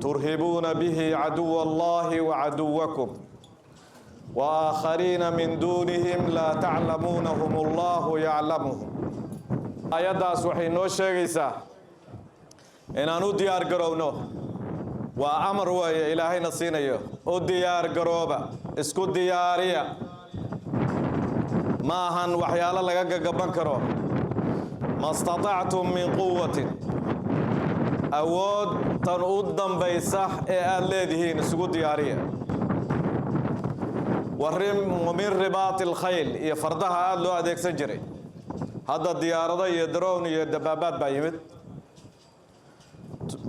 ترهبون به عدو الله وعدوكم وآخرين من دونهم لا تعلمونهم الله يعلمهم آياداس waxay noo sheegaysaa inaan u diyaar garowno waa amar weeye ilaahayna siinayo u diyaar garooba isku diyaariya ma ahan waxyaalo laga gagaban karo ma istata'tum min quwwatin awood tan u dambaysa ee aad leedihiin isugu diyaariya ومن رباط الخيل يفرضها aad loo adeegsan jiray hadda diyaarado iyo drone iyo dabaabaad baa yimid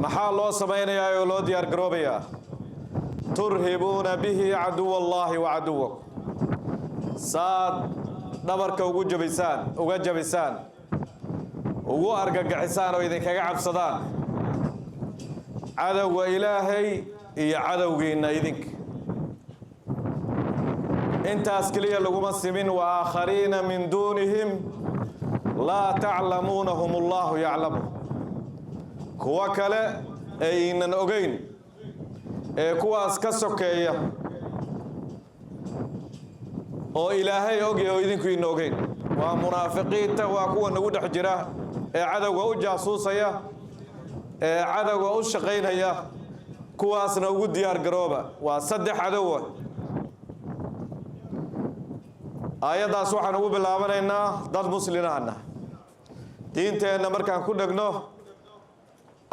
maxaa loo samaynayaa oo loo diyaar garoobayaa turhibuuna bihi caduw allahi wa caduwakum saad dhabarka uga jabisaan ugu argagixisaan oo idinkaga cabsadaan cadowga ilaahay iyo cadowgiina idinka intaas kaliya laguma simin wa aakhariina min duunihim laa taclamuunahum allahu yaclamu kuwa kale aynan ogeyn ee kuwaas ka sokeeya oo ilaahay ogyahay oo idinku ina ogeyn waa munaafiqiinta waa kuwa nagu dhex jira ee cadowga u jaasuusaya ee cadowga u shaqaynaya kuwaasna ugu diyaar garooba waa saddex cadowa aayadaas waxaan ugu bilaabanaynaa dad muslimiin ah diinteena markaan ku dhagno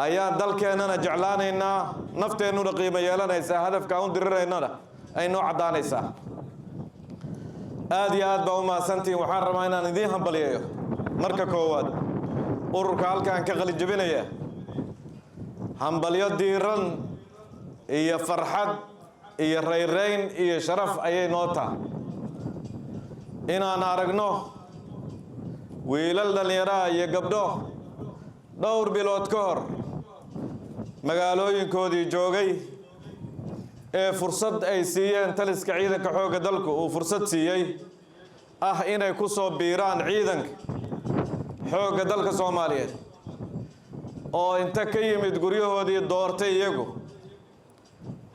ayaan dalkeenana jeclaanaynaa nafteenuna qiimo yeelanaysaa hadafka aan diriraynana ay noo cadaanaysaa aad iyo aad baa u mahadsantihiin waxaan rabaa inaan idiin hambaliyeeyo marka koowaad ururka halkaan ka qalin jabinaya hambalyo diiran iyo farxad iyo rayrayn iyo sharaf ayay noo tahay inaan aragno wiilal dhalinyaro iyo gabdho dhowr bilood ka hor magaalooyinkoodii joogay ee fursad ay siiyeen taliska ciidanka xoogga dalku uu fursad siiyey ah inay ku soo biiraan ciidanka xoogga dalka Soomaaliyeed oo inta ka yimid guryahoodii doortay iyagu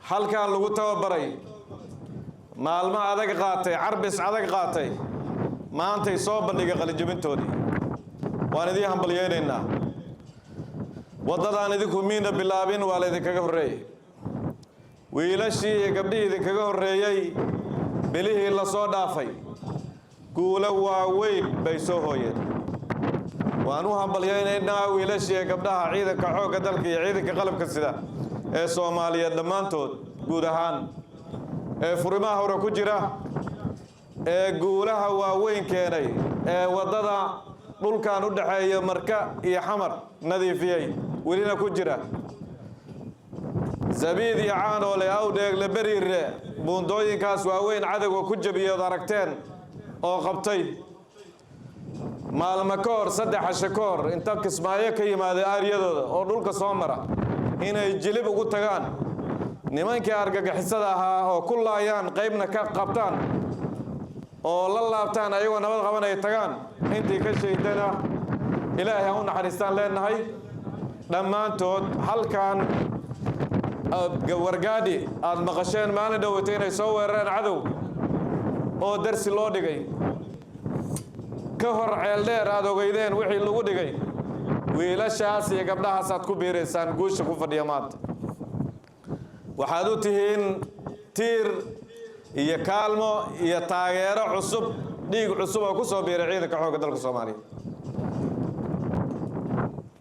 halkaan lagu tababaray maalmo adag qaatay carbis adag qaatay maantay soo bandhigay qalinjabintoodii waan idin hambalyeeynaa wadadaan idinku miina bilaabin waa la idinkaga horeeyay wiilashii iyo gabdhihii idinkaga horeeyay bilihii la soo dhaafay guulo waaweyn bay soo hooyeen waan u hambalyeeynaa wiilashii iyo gabdhaha ciidanka xoogga dalka iyo ciidanka qalabka sida ee Soomaaliyeed dhammaantood guud ahaan ee furimaha hore ku jira ee guulaha waaweyn keenay ee wadada dhulkan u dhaxeeya Marka iyo Xamar nadiifiyay welina ku jira zabiid iyo caanoole awdeeg la bariire buundooyinkaas waaweyn cadawga ku jabiyay aragteen oo qabtay maalmo ka hor 3 casho ka hor inta Kismaayo ka yimaada aariyadooda oo dhulka soo mara inay jilib ugu tagaan nimankii argagixisada ahaa oo ku laayaan qaybna ka qabtaan oo la laabtaan ayagoo nabad qaban ay tagaan intii ka sheegtana ilaahay u naxariistaan leenahay dhammaantood halkan wargaadi aad maqasheen maalin dhawatay inay soo weerareen cadow oo darsi loo dhigay ka hor ceel dheer aad ogeydeen wixii lagu dhigay wiilashaas iyo gabdhahaas aad ku biireysaan guusha ku fadhiya maanta waxaad u tihiin tiir iyo kaalmo iyo taageero cusub dhiig cusub oo ku soo biiray ciidanka xoogga dalka Soomaaliyeed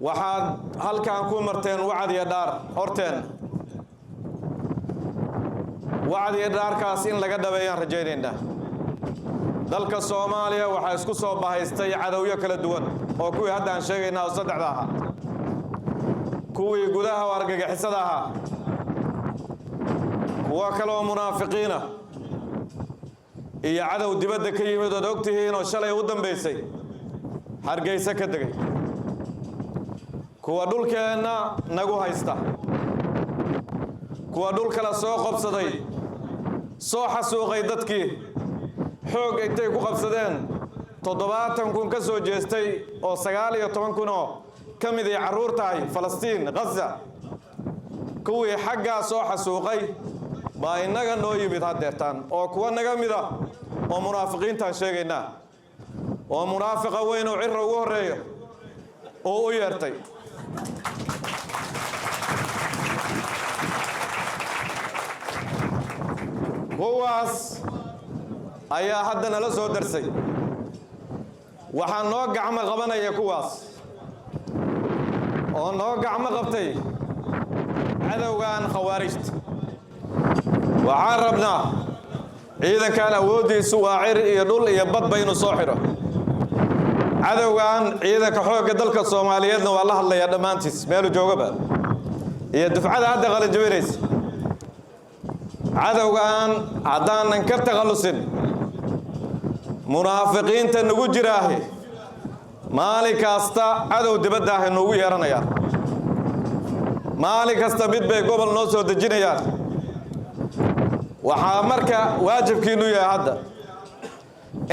waxaad halkaan ku marteen wacd iyo dhaar horteen wacd iyo dhaarkaas in laga dhabeeyaan rajaynaynaa dalka Soomaaliya waxa isku soo bahaystay cadawyo kala duwan oo kuwii hadda aan sheegaynaa oo saddexda ahaa kuwii gudaha argagixisada ahaa kuwa kale oo munaafiqiina iyo cadow dibadda ka yimid oo ogtihiin oo shalay u dambeysay Hargeysa ka degay kuwa dhulkeena nagu haysta kuwa dhul kala soo qabsaday soo xasuuqay dadkii xoog intay ku qabsadeen 70 kun ka soo jeestay oo 19 kun oo kamid ay caruur tahay Falastiin Gaza kuwii xaggaa soo xasuuqay baa innaga noo yimid haddeertaan oo kuwa naga mida oo munaafiqiintaan sheegaynaa oo munaafiqa weyn oo cirra ugu horreeyo oo u yeertay kuwaas ayaa hadda nala soo darsay waxaa noo gacmo qabanaya kuwaas oo noo gacmo qabtay cadowgan khawaarijta waxaan rabnaa ciidankan awooddiisu waa cir iyo dhul iyo badba inuu soo xidho cadowgan ciidanka xoogga dalka Soomaaliyeedna waa la hadlayaa dhammaantiis meelu joogaba iyo dufcada hadda qalin jabinaysa cadowgan haddaanan ka takhalusin munaafiqiinta nagu jiraahe maalin kasta cadow dibadda ah noogu yeeranayaan maalin kasta mid bay gobol noo soo dejinayaan waxaa marka waajibkiinu yahay hadda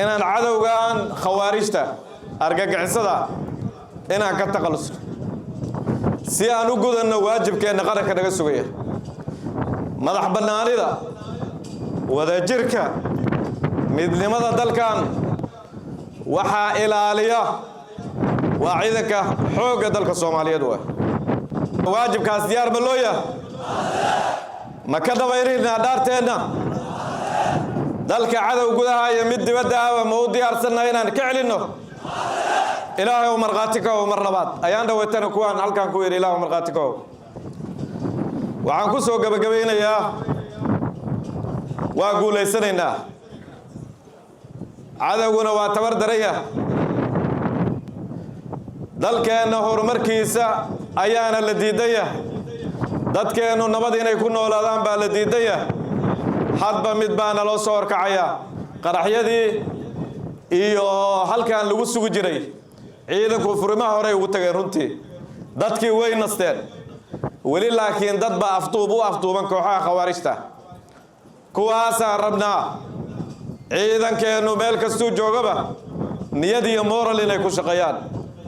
inaan cadowgan khawaarijta argagixisada inaan ka takhalusno si aan u gudanno waajibkeenna qaranka naga sugaya madax bannaanida wadajirka midnimada dalkan waxaa ilaaliya waa ciidanka xoogga dalka Soomaaliyeed waajibkaas diyaar ma loo yahay ma ka dabayrina dhaarteena dalka cadow gudaha iyo mid dibadda ah ma u diyaarsannahay inaan ka celinno ilaahay oo marqaati ka oo mar labaad ayaan dhawaytana kuwaan halkan ku yiri ilaahay oo marqaati ka waxaan ku soo gabagabeynayaa waa guuleysanaynaa cadawguna waa tabar daraya dalkeena horumarkiisa ayaana la diidaya dadkeenu nabad inay ku noolaadaan baa la diidaya hadba mid baana loo soo horkacaya qaraxyadii iyo halkan lagu sugu jiray ciidanku furimaha hore ugu tageen runtii dadkii way nasteen weli laakiin dad baa afduuban kooxaha khawaarijta kuwaasaan rabnaa ciidankeenu meel kastuu joogaba niyad iyo moral inay ku shaqeeyaan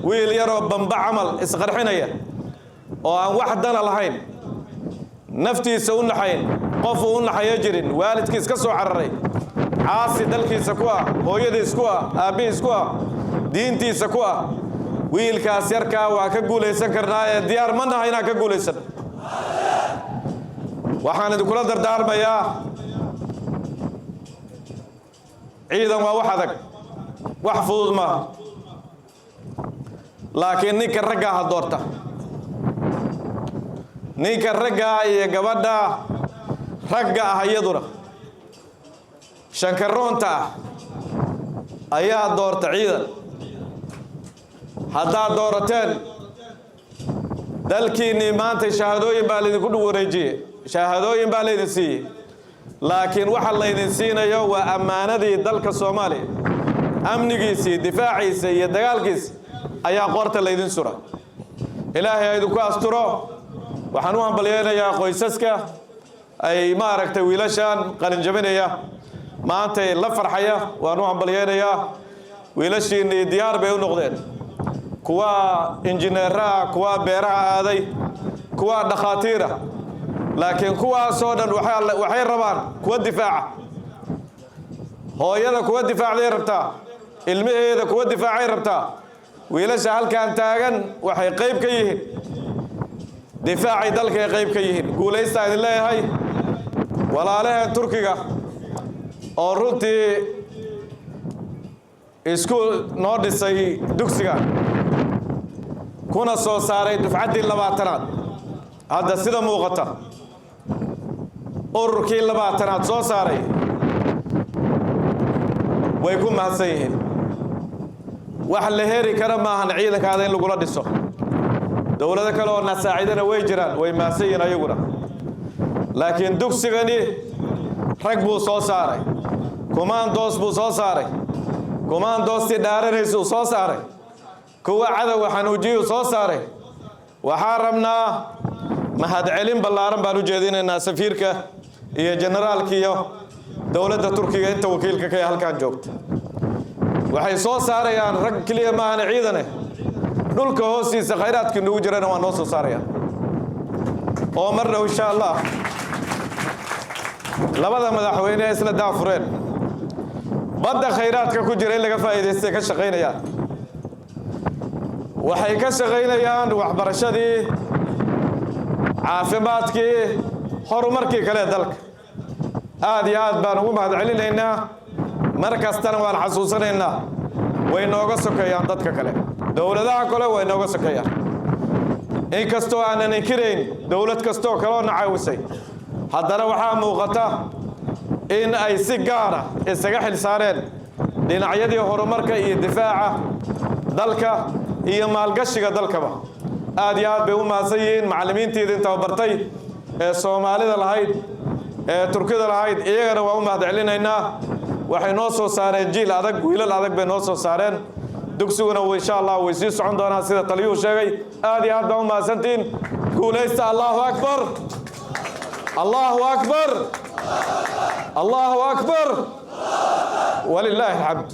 wiil yaroo bamba camal isqarxinaya oo aan wax dana lahayn naftiisa u naxayn qof u naxaya jirin waalidkiis ka soo cararay caasi dalkiisa ku ah hooyadiis ku ah aabihiis ku ah diintiisa ku ah wiilkaas yarkaa waa ka guulaysan karnaa ee diyaar ma nahay inaan ka guulaysan waxaan idinkula dardaarmayaa ciidan waa wax adag wax fudud maaha laakiin ninka ragga ha doorta ninka ragga iyo gabadha ragga ah iyaduna shankaroonta ayaa doorta ciidan haddaad doorateen dalkiinnii maanta shahaadooyin baa laydinku wareejiyey shahaadooyin baa laydin siiyey laakiin waxa laydin siinayo waa ammaanadii dalka Soomaaliya amnigiisii difaaciisa iyo dagaalkiisa ayaa qorta laydin sura ilaahay idinku asturo waxaan u hambalyeeynaya qoysaska ay maaragtay wiilashan qalin jabinaya maanta la farxaya waan u hambalyeeynaya wiilashiinii diyaar bay u noqdeen kuwa injineera kuwa beeraha aaday kuwa dhakhaatiira laakiin kuwaas oo dhan waxay rabaan kuwa difaaca hooyada kuwa difaacday rabtaa ilmaheeda kuwa difaacay rabtaa wiilasha halkan taagan waxay qayb ka yihiin difaacay dalka ay qayb ka yihiin guulaysta idin leeyahay walaalaha Turkiga oo runtii isku noo dhisay dugsiga kuna soo saaray dufcadii 20aad hadda sida muuqata ururkii 20aad soo saaray way ku mahadsan yihiin wax la heri kara maahan ciidankaada in lagu la dhiso dawlado kale oo nasaacidana way jiraan way mahadsan yihiin ayaguna laakiin dugsigani rag buu soo saaray commandos buu soo saaray commandosti dhaaranaysu soo saaray kuwa cadawga xanuujiyu soo saaray waxaan rabnaa mahadcelin ballaaran baan u jeedinaynaa safiirka iyo generaalka iyo dawladda Turkiga inta wakiilka ka halkan joogta waxay soo saarayaan rag kaliya maahan ciidane dhulka hoostiisa khayraadkii nagu jirana waa noo soo saarayaan ومرة إن شاء الله لبدا مدحوينه isla daafureen badda khayraadka ku jira in laga faa'iideystay ka shaqeynayaan waxay ka shaqeynayaan waxbarashadii caafimaadkii horumarkii kale dalka aad iyo aad baan ugu mahadcelinaynaa mar kastana waan xasuusanaynaa way nooga sokeeyaan dadka kale dawladaha kale way nooga sokeeyaan in kastoo aanan inkirayn dawlad kastoo kale oo nacaawisay haddana waxaa muuqata in ay si gaara isaga xil saareen dhinacyadii horumarka iyo difaaca dalka iyo maalgashiga dalkaba aad iyo aad bay u mahadsan yihiin macallimiintiida inta bartay ee Soomaalida lahayd ee Turkida lahayd iyagana waa u mahadcelinaynaa waxay noo soo saareen jiil adag wiilal adag bay noo soo saareen dugsiguna insha Allah way sii socon doonaan sida taliyuhu sheegay aad iyo aad baa u mahadsantiin guulaysta Allahu akbar Allahu akbar Allahu akbar ولله الحمد